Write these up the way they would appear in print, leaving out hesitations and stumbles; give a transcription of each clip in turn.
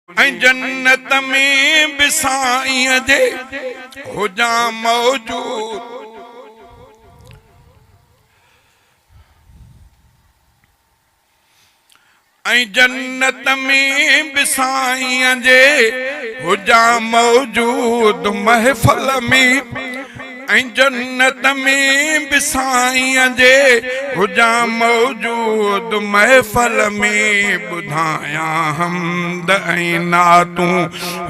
ऐं जन्नत में बि साईं जे हुजा मौजूद। ऐं जन्नत में बि साईं जे हुजा मौजूद महफ़िल में। ऐं जन्नत में बि साईं जे हुजा मौजूद महफ़िल में। ॿुधायां हमद ऐं नातूं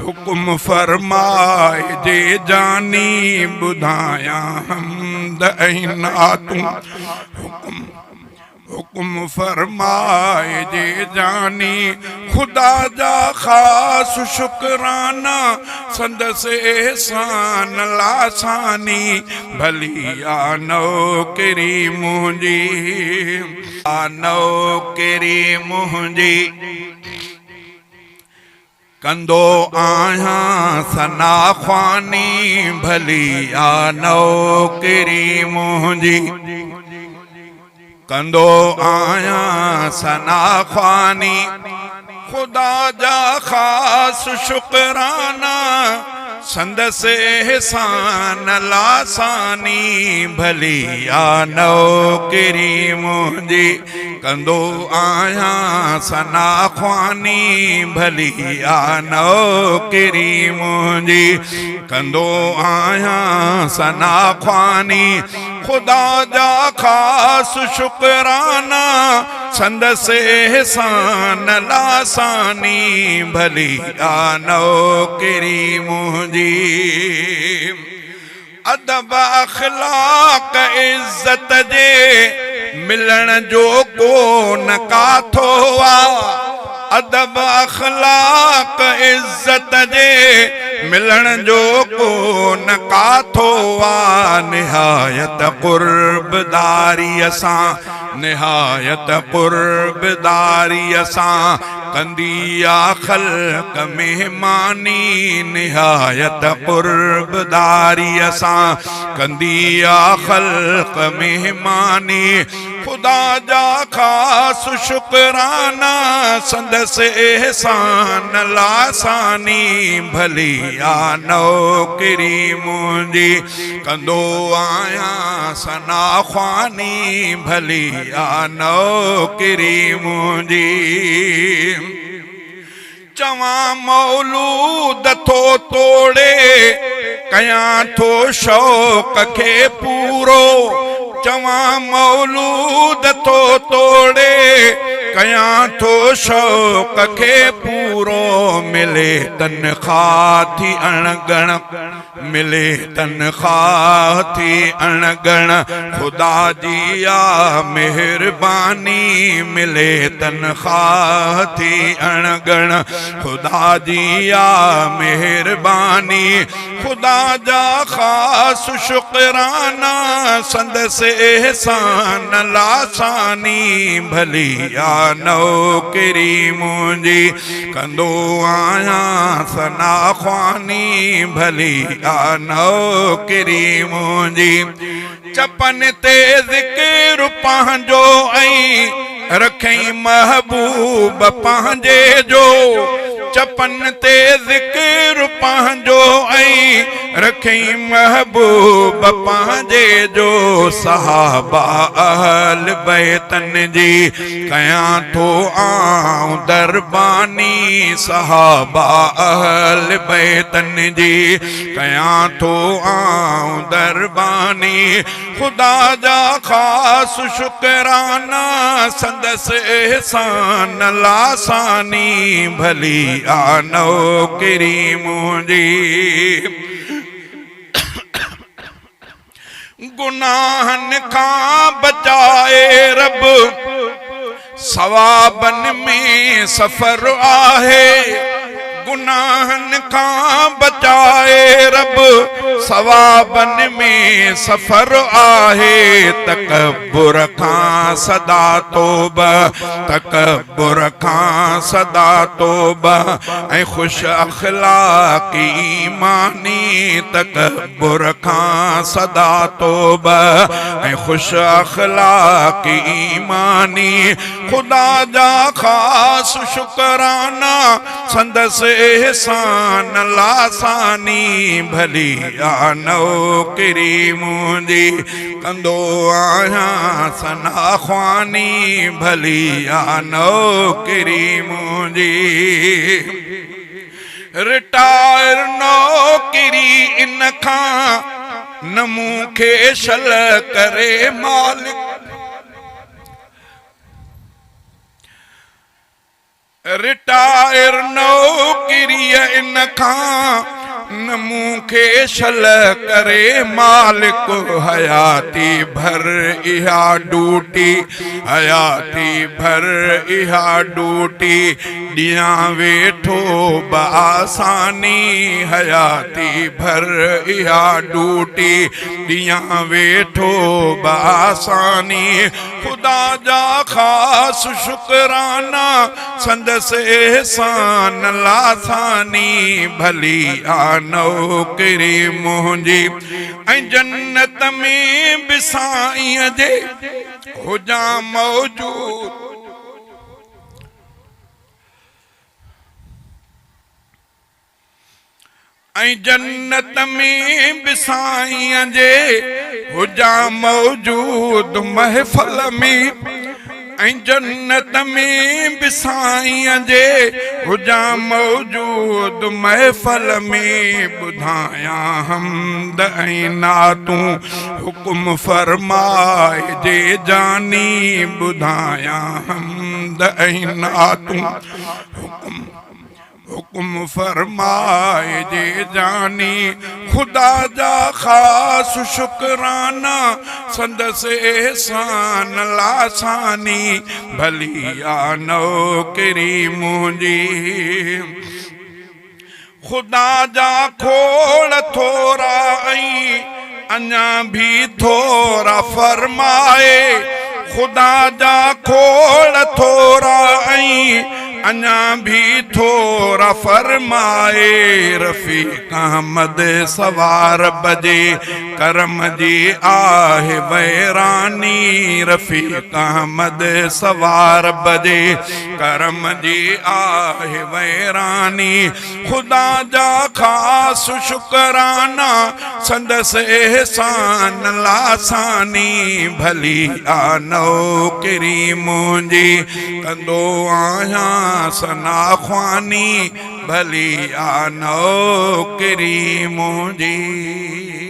हुकुम फरमाए जे जानी। ॿुधायां हमद ऐं नातूं हुकुम फरमाए जे जानी। खुदा जा ख़ास शुक्राना संदसि एहसान लासानी। भली आ नौकरी मुंहिंजी, आ नौकरी मुंहिंजी। कंदो आहियां सना ख़्वानी। भली आ नौकरी मुंहिंजी। कंदो आहियां सना ख़्वानी। खुदा जा ख़ास शुक्राना संदसि एहसान लासानी। भली आ नौकरी मुंहिंजी। कंदो आहियां सना ख़्वानी। भली आ नौकरी मुंहिंजी। कंदो आहियां सना ख़्वानी। खुदा जा ख़ास शुक्राना संदसि एहसान लासानी। भली आ नौकरी मुंहिंजी। अदब अखलाक इज़्ज़त जे मिलण जो कोन काथो आ। अदब अखलाक इज़्ज़त जे मिलण जो कोन काथो आ। निहायत क़ुर्बदारीअ सां, निहायत क़ुर्बदारीअ सां कंदी आ ख़ल्क़ मेहमानी। निहायत क़ुर्बदारीअ सां कंदी आ ख़ल्क़ मेहमानी। खुदा जा ख़ास शुक्राना संदसि एहसान लासानी। भली आ नौकरी मुंहिंजी। कंदो आहियां सना ख़्वानी। भली आ नौकरी मुंहिंजी। चवां मौलूद थो तोड़े कयां थो शौक़ खे पूरो। चवां मौलूद थो तोड़े कयां थो शौक़ खे पूरो। मिले तनख़्वाह थी अणगण, मिले तनख़्वाह थी अणगण। खुदा जी आ मेहरबानी। मिले तनख़्वाह थी अणगण। खुदा जी आ मेहरबानी। खुदा जा ख़ास शुक्राना संदसि एहसान लासानी। भली आ नौकरी मुंहिंजी। कंदो आहियां सना ख़्वानी। भली आ नौकरी मुंहिंजी। चपन ते ज़िक्र पंहिंजो ऐं रखई महबूब पंहिंजे जो। चपन ते ज़िक्र पंहिंजो ऐं रखई महबूब पंहिंजे जो। सहाबा अहल बैतन जी कयां थो आऊं दरबानी। सहाबा अहल बैतन जी कयां थो आऊं दरबानी। खुदा जा ख़ास शुक्राना संदसि एहसान लासानी। भली आ नौकरी मुंहिंजी। गुनाहन खां बचाए रब सवाबन में सफ़र आहे। गुनाहन खां बचाए रब सवाबन में सफर आहे तकब्बुर खां सदा तौबा तकब्बुर खां सदा तौबा ऐं खुश अखलाक़ी ईमानी तकब्बुर खां सदा तौबा ऐं खुश अखलाक़ी ईमानी खुदा जा खास शुकराना संदसि एहसान लासानी भली आ नौकरी मुंहिंजी कंदो आहियां सना ख्वानी भली आ नौकरी मुंहिंजी रिटायर नौकरी इन खां न मूंखे शल करे मालिक रिटायर नौकरी इन खां न मूंखे शल करे मालिक हयाती भर इहा ड्यूटी हयाती भर इहा ड्यूटी ॾियां वेठो बआसानी हयाती भर इहा ड्यूटी ॾियां वेठो बआसानी खुदा जा खास शुकराना संदसि एहसान लासानी भली आ नौकरी मुंहिंजी ऐं जन्नत में बि साईं जे हुजां मौजूद ऐं जन्नत में बि साईं जे हुजां मौजूद महफ़ल में ऐं जन्नत में बि साईं जे हुजां मौजूद महफ़ल में ॿुधायां हमद ऐं नातूं हुकुम फरमाए जे जानी ॿुधायां हमद ऐं नातूं हुकुम फरमाए जे जानी खुदा जा खास शुकराना संदसि एहसान लासानी भली आ नौकरी मुंहिंजी खुदा जा खोड़ थोरा ऐं अञा भी थोरा फरमाए खुदा जा खोड़ थोरा ऐं अञा भी थोरा फरमाए रफ़ीक अहमद सवार बजे करम जी आहे वैरानी रफ़ीक अहमद सवार बजे करम जी आहे वैरानी खुदा जा खास शुकराना संदसि एहसान लासानी भली आ नौकरी मुंहिंजी कंदो आहियां सना ख्वानी भली आ नौकरी मुंहिंजी।